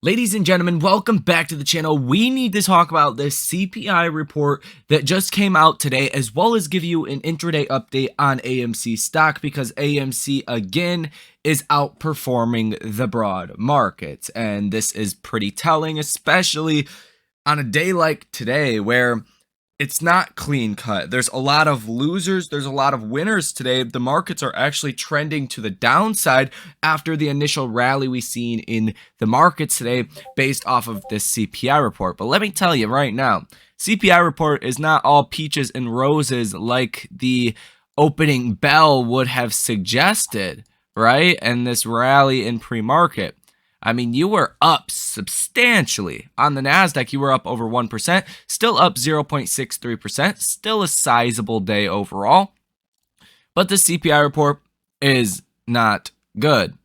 Ladies and gentlemen, welcome back to the channel. We need to talk about this CPI report that just came out today, as well as give you an intraday update on AMC stock, because AMC again is outperforming the broad markets. And this is pretty telling, especially on a day like today where it's not clean cut. There's a lot of losers, there's a lot of winners today. The markets are actually trending to the downside after the initial rally we seen in the markets today based off of this CPI report. But let me tell you right now, CPI report is not all peaches and roses like the opening bell would have suggested, right? And this rally in pre-market. I mean, you were up substantially. On the NASDAQ, you were up over 1%, still up 0.63%, still a sizable day overall. But the CPI report is not good.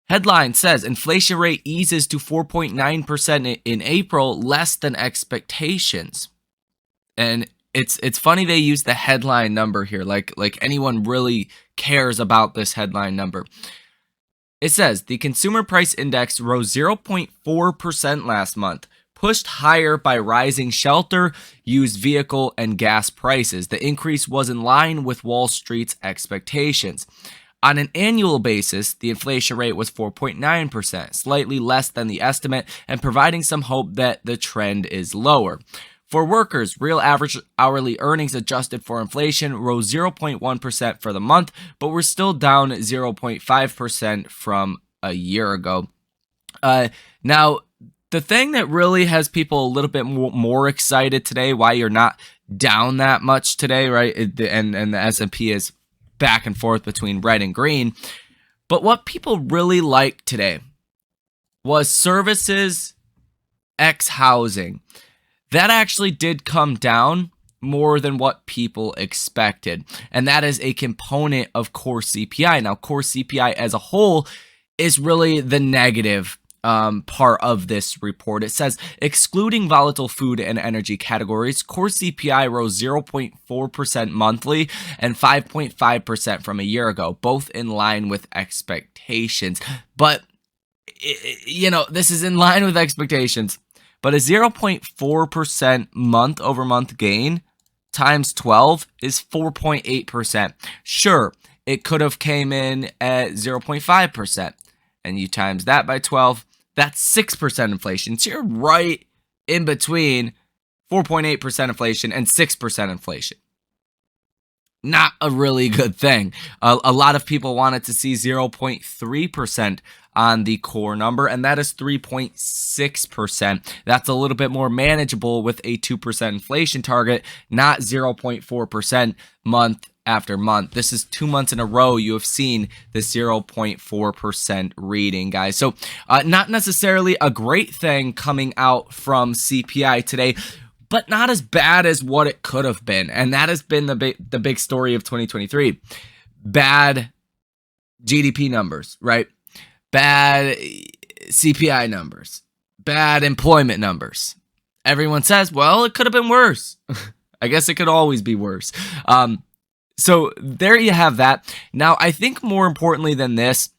Headline says, inflation rate eases to 4.9% in April, less than expectations. And it's funny they use the headline number here, like anyone really cares about this headline number. It says the consumer price index rose 0.4% last month, pushed higher by rising shelter, used vehicle, and gas prices. The increase was in line with Wall Street's expectations. On an annual basis, the inflation rate was 4.9%, slightly less than the estimate and providing some hope that the trend is lower. For workers, real average hourly earnings adjusted for inflation rose 0.1% for the month, but were still down 0.5% from a year ago. Now, the thing that really has people a little bit more excited today, why you're not down that much today, right? And the S&P is back and forth between red and green. But what people really liked today was services x housing. That actually did come down more than what people expected. And that is a component of core CPI. Now, core CPI as a whole is really the negative part of this report. It says, excluding volatile food and energy categories, core CPI rose 0.4% monthly and 5.5% from a year ago, both in line with expectations. But, this is in line with expectations. But a 0.4% month-over-month gain times 12 is 4.8%. Sure, it could have came in at 0.5%. And you times that by 12, that's 6% inflation. So you're right in between 4.8% inflation and 6% inflation. Not a really good thing. A lot of people wanted to see 0.3% on the core number, and that is 3.6%. That's a little bit more manageable with a 2% inflation target, not 0.4% month after month. This is 2 months in a row you have seen the 0.4% reading, guys. So not necessarily a great thing coming out from CPI today, but not as bad as what it could have been. And that has been the big story of 2023. Bad GDP numbers, right? Bad CPI numbers, bad employment numbers. Everyone says, well, it could have been worse. I guess it could always be worse. So there you have that. Now, I think more importantly than this,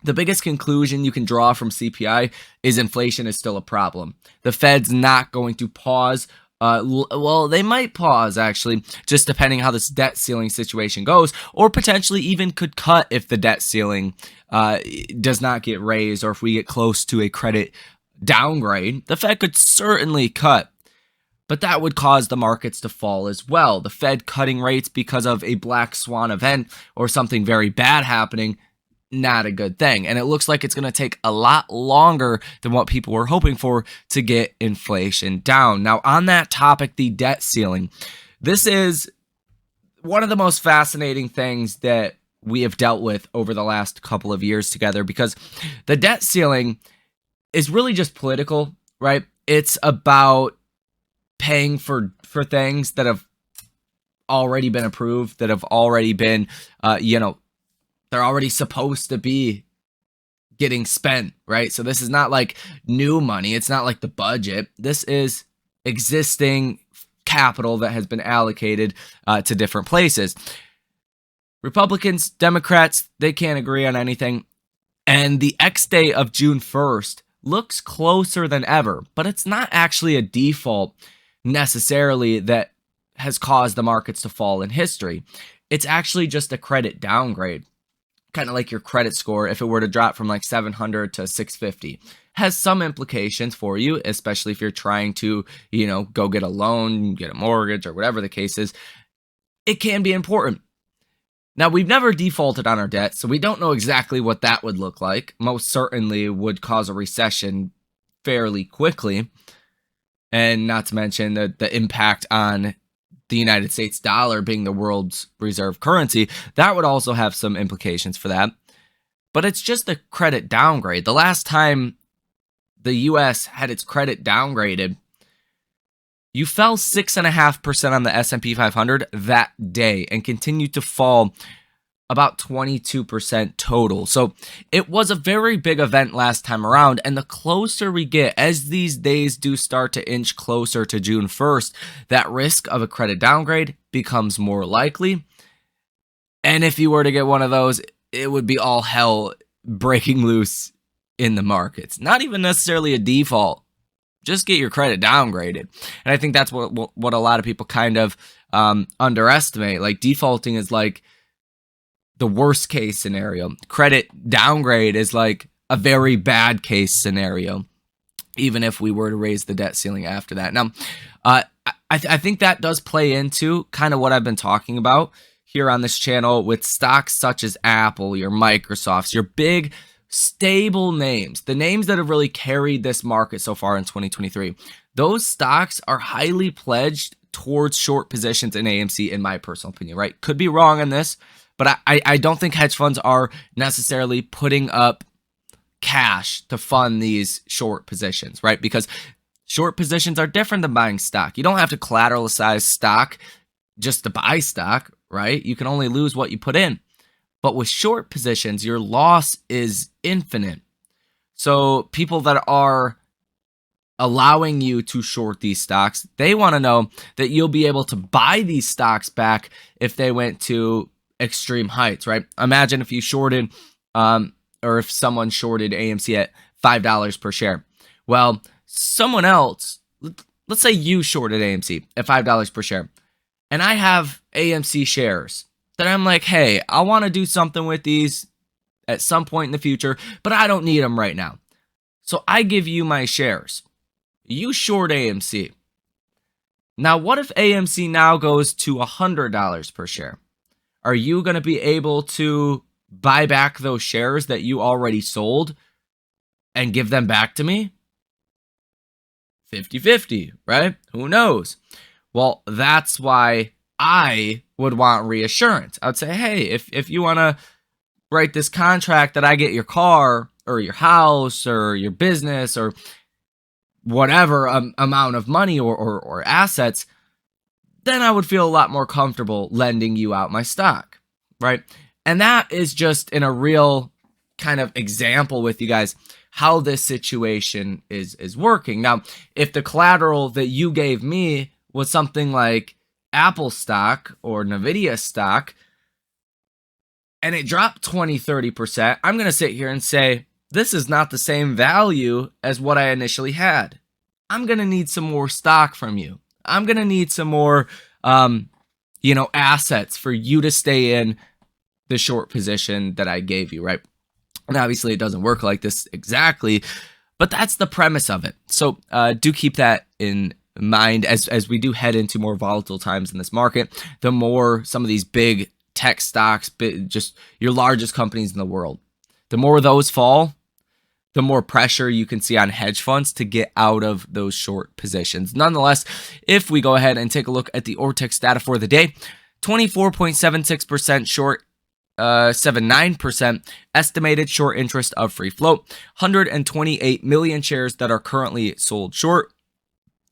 the biggest conclusion you can draw from CPI is inflation is still a problem. The Fed's not going to pause. Well, they might pause, actually, just depending how this debt ceiling situation goes, or potentially even could cut if the debt ceiling does not get raised, or if we get close to a credit downgrade. The Fed could certainly cut, but that would cause the markets to fall as well. The Fed cutting rates because of a black swan event or something very bad happening, not a good thing. And it looks like it's going to take a lot longer than what people were hoping for to get inflation down. Now, on that topic, the debt ceiling, this is one of the most fascinating things that we have dealt with over the last couple of years together, because the debt ceiling is really just political, right? It's about paying for things that have already been approved, that have already been, they're already supposed to be getting spent, right? So this is not like new money. It's not like the budget. This is existing capital that has been allocated to different places. Republicans, Democrats, they can't agree on anything. And the X day of June 1st looks closer than ever, but it's not actually a default necessarily that has caused the markets to fall in history. It's actually just a credit downgrade, kind of like your credit score. If it were to drop from like 700 to 650, has some implications for you, especially if you're trying to, go get a loan, get a mortgage, or whatever the case is. It can be important. Now, we've never defaulted on our debt, so we don't know exactly what that would look like. Most certainly would cause a recession fairly quickly, and not to mention the impact on the United States dollar being the world's reserve currency. That would also have some implications for that. But it's just a credit downgrade. The last time the U.S. had its credit downgraded, you fell 6.5% on the S&P 500 that day and continued to fall about 22% total. So it was a very big event last time around. And the closer we get, as these days do start to inch closer to June 1st, that risk of a credit downgrade becomes more likely. And if you were to get one of those, it would be all hell breaking loose in the markets. Not even necessarily a default. Just get your credit downgraded. And I think that's what a lot of people kind of underestimate. Like, defaulting is like the worst case scenario. Credit downgrade is like a very bad case scenario, even if we were to raise the debt ceiling after that. Now, I think that does play into kind of what I've been talking about here on this channel with stocks such as Apple, your Microsofts, your big stable names, the names that have really carried this market so far in 2023. Those stocks are highly pledged towards short positions in AMC, in my personal opinion, right? Could be wrong on this, but I don't think hedge funds are necessarily putting up cash to fund these short positions, right? Because short positions are different than buying stock. You don't have to collateralize stock just to buy stock, right? You can only lose what you put in. But with short positions, your loss is infinite. So people that are allowing you to short these stocks, they want to know that you'll be able to buy these stocks back if they went to extreme heights, right? Imagine if you shorted, or if someone shorted AMC at $5 per share. Well, someone else, let's say you shorted AMC at $5 per share, and I have AMC shares that I'm like, hey, I want to do something with these at some point in the future, but I don't need them right now. So I give you my shares. You short AMC. Now, what if AMC now goes to $100 per share? Are you going to be able to buy back those shares that you already sold and give them back to me? 50-50, right? Who knows? Well, that's why I would want reassurance. I would say, hey, if you want to write this contract that I get your car or your house or your business or whatever amount of money or assets, then I would feel a lot more comfortable lending you out my stock, right? And that is just in a real kind of example with you guys how this situation is working. Now, if the collateral that you gave me was something like Apple stock or Nvidia stock, and it dropped 20-30%, I'm going to sit here and say, this is not the same value as what I initially had. I'm going to need some more stock from you. I'm going to need some more, assets for you to stay in the short position that I gave you, right? And obviously it doesn't work like this exactly, but that's the premise of it. So do keep that in mind as we do head into more volatile times in this market. The more some of these big tech stocks, just your largest companies in the world, the more those fall, the more pressure you can see on hedge funds to get out of those short positions. Nonetheless, if we go ahead and take a look at the Ortex data for the day, 24.76% short, 79% estimated short interest of free float, 128 million shares that are currently sold short.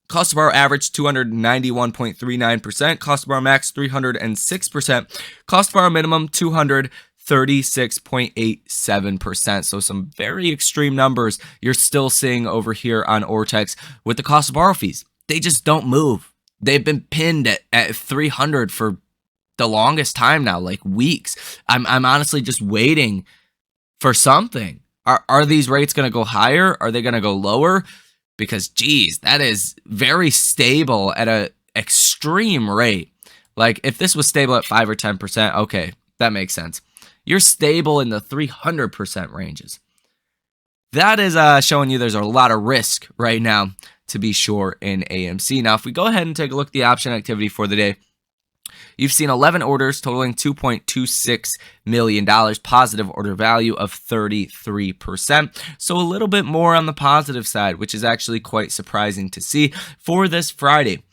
Cost of our average 291.39%, cost of our max 306%, cost of our minimum 236.87%. So some very extreme numbers you're still seeing over here on Ortex with the cost of borrow fees. They just don't move. They've been pinned at 300 for the longest time now, like weeks. I'm honestly just waiting for something. Are these rates going to go higher? Are they going to go lower? Because, geez, that is very stable at a extreme rate. Like, if this was stable at 5 or 10%, okay, that makes sense. You're stable in the 300% ranges. That is showing you there's a lot of risk right now, to be sure, in AMC. Now, if we go ahead and take a look at the option activity for the day, you've seen 11 orders totaling $2.26 million, positive order value of 33%. So a little bit more on the positive side, which is actually quite surprising to see for this Friday.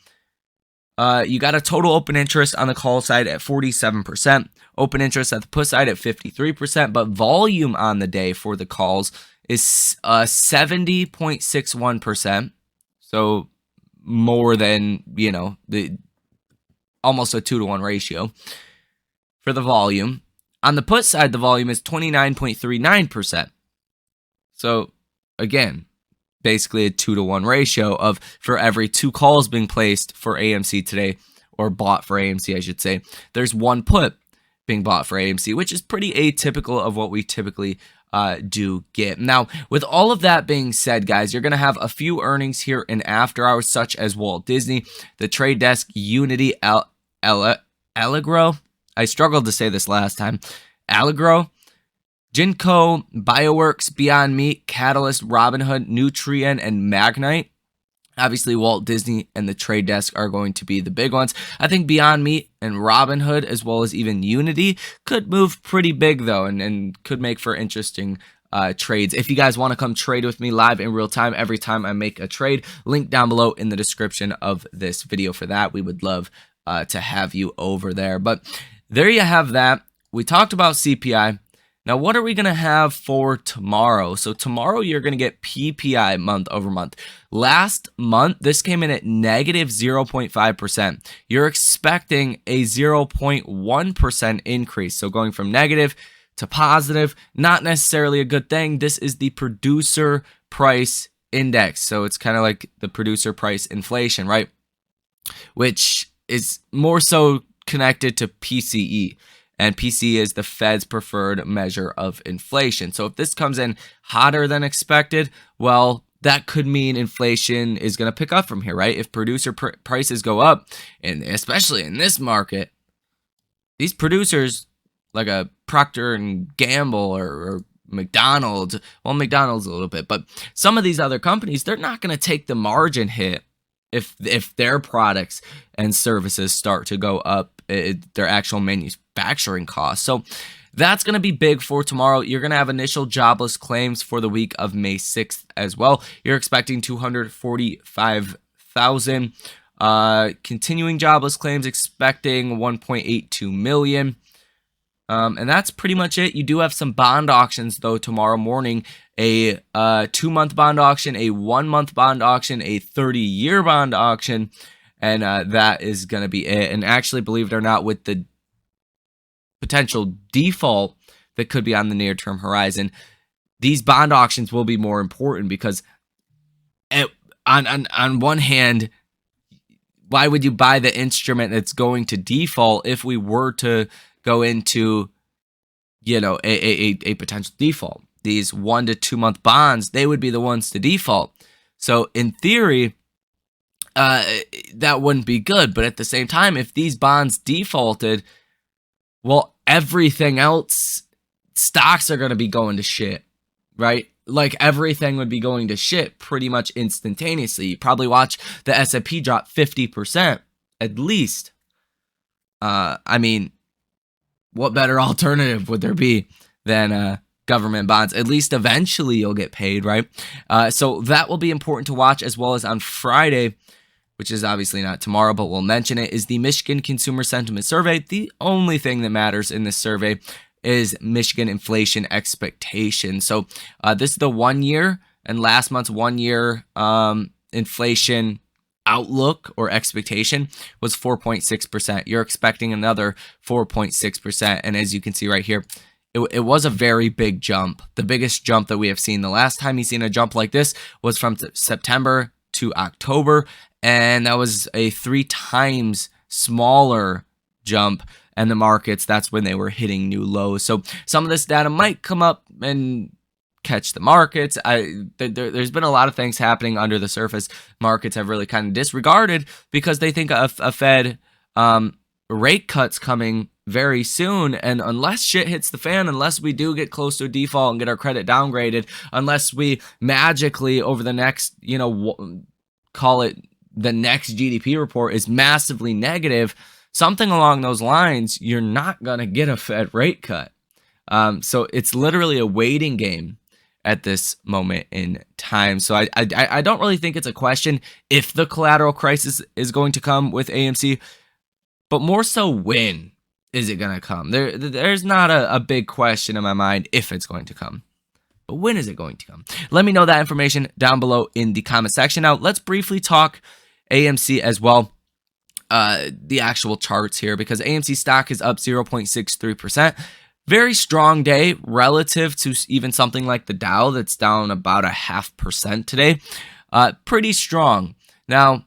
You got a total open interest on the call side at 47%, open interest at the put side at 53%, but volume on the day for the calls is 70.61%. So more than, almost a 2-to-1 ratio for the volume. On the put side, the volume is 29.39%. So again, basically a 2-to-1 ratio of for every 2 calls being placed for AMC today, or bought for AMC, I should say, there's 1 put being bought for AMC, which is pretty atypical of what we typically do get. Now, with all of that being said, guys, you're going to have a few earnings here in after hours, such as Walt Disney, the Trade Desk, Unity, Allegro. I struggled to say this last time. Allegro, Jinko, Bioworks, Beyond Meat, Catalyst, Robinhood, Nutrien, and Magnite. Obviously, Walt Disney and the Trade Desk are going to be the big ones. I think Beyond Meat and Robinhood, as well as even Unity, could move pretty big, though, and could make for interesting trades. If you guys want to come trade with me live in real time every time I make a trade, link down below in the description of this video for that. We would love to have you over there. But there you have that. We talked about CPI. Now, what are we going to have for tomorrow? So tomorrow, you're going to get PPI month over month. Last month, this came in at negative 0.5%. You're expecting a 0.1% increase. So going from negative to positive, not necessarily a good thing. This is the producer price index. So it's kind of like the producer price inflation, right? Which is more so connected to PCE. And PCE is the Fed's preferred measure of inflation. So if this comes in hotter than expected, well, that could mean inflation is going to pick up from here, right? If producer prices go up, and especially in this market, these producers like a Procter and Gamble or McDonald's, well, McDonald's a little bit, but some of these other companies, they're not going to take the margin hit if their products and services start to go up, their actual manufacturing costs. So that's going to be big for tomorrow. You're going to have initial jobless claims for the week of May 6th as well. You're expecting 245,000. Continuing jobless claims expecting 1.82 million. And that's pretty much it. You do have some bond auctions, though, tomorrow morning. A 2-month bond auction, a 1-month bond auction, a 30-year bond auction, and that is going to be it. And actually, believe it or not, with the potential default that could be on the near-term horizon, these bond auctions will be more important because on one hand, why would you buy the instrument that's going to default if we were to go into, a potential default? These 1 to 2 month bonds, they would be the ones to default. So in theory, that wouldn't be good. But at the same time, if these bonds defaulted, well, everything else, stocks are going to be going to shit, right? Like everything would be going to shit pretty much instantaneously. You probably watch the S&P drop 50% at least. I mean, what better alternative would there be than government bonds? At least eventually you'll get paid, right? So that will be important to watch, as well as on Friday, which is obviously not tomorrow, but we'll mention it, is the Michigan Consumer Sentiment Survey. The only thing that matters in this survey is Michigan inflation expectation. So this is the 1 year, and last month's 1 year inflation outlook or expectation was 4.6%. You're expecting another 4.6%. And as you can see right here, it was a very big jump. The biggest jump that we have seen. The last time you've seen a jump like this was from September to October. And that was a 3 times smaller jump. And the markets, that's when they were hitting new lows. So some of this data might come up and catch the markets. There's been a lot of things happening under the surface. Markets have really kind of disregarded because they think a Fed rate cuts coming very soon, and unless shit hits the fan, unless we do get close to a default and get our credit downgraded, unless we magically over the next, call it the next GDP report is massively negative, something along those lines, you're not gonna get a Fed rate cut. So it's literally a waiting game at this moment in time. So I don't really think it's a question if the collateral crisis is going to come with AMC, but more so when is it going to come? There's not a big question in my mind if it's going to come, but when is it going to come? Let me know that information down below in the comment section. Now, let's briefly talk AMC as well. The actual charts here, because AMC stock is up 0.63%. Very strong day relative to even something like the Dow that's down about 0.5% today. Pretty strong. Now,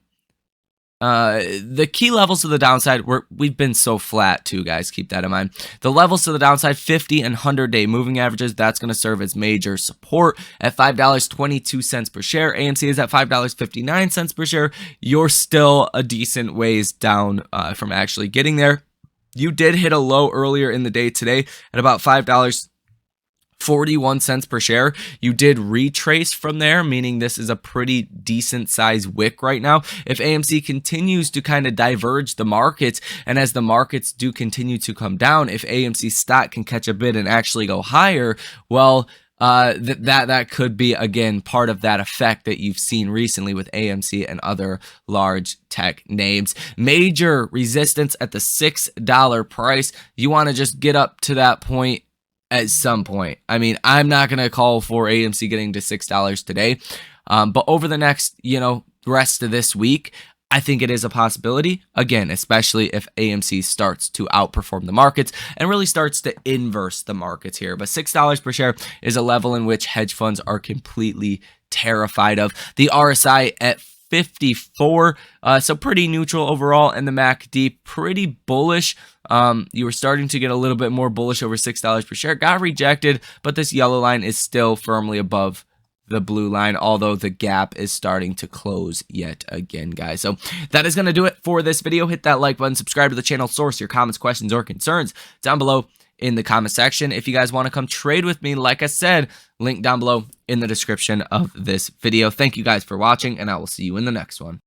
the key levels to the downside, we've been so flat too, guys. Keep that in mind. The levels to the downside, 50 and 100-day moving averages, that's going to serve as major support at $5.22 per share. AMC is at $5.59 per share. You're still a decent ways down from actually getting there. You did hit a low earlier in the day today at about $5.41 per share. You did retrace from there, meaning this is a pretty decent size wick right now. If AMC continues to kind of diverge the markets, and as the markets do continue to come down, if AMC stock can catch a bid and actually go higher, well, that could be, again, part of that effect that you've seen recently with AMC and other large tech names. Major resistance at the $6 price. You want to just get up to that point at some point. I mean, I'm not going to call for AMC getting to $6 today, but over the next, rest of this week, I think it is a possibility, again, especially if AMC starts to outperform the markets and really starts to inverse the markets here. But $6 per share is a level in which hedge funds are completely terrified of. The RSI at 54, so pretty neutral overall, and the MACD pretty bullish. You were starting to get a little bit more bullish over $6 per share. Got rejected, but this yellow line is still firmly above the blue line, although the gap is starting to close yet again, guys. So that is going to do it for this video. Hit that like button, subscribe to the channel, source your comments, questions, or concerns down below in the comment section. If you guys want to come trade with me, like I said, link down below in the description of this video. Thank you guys for watching, and I will see you in the next one.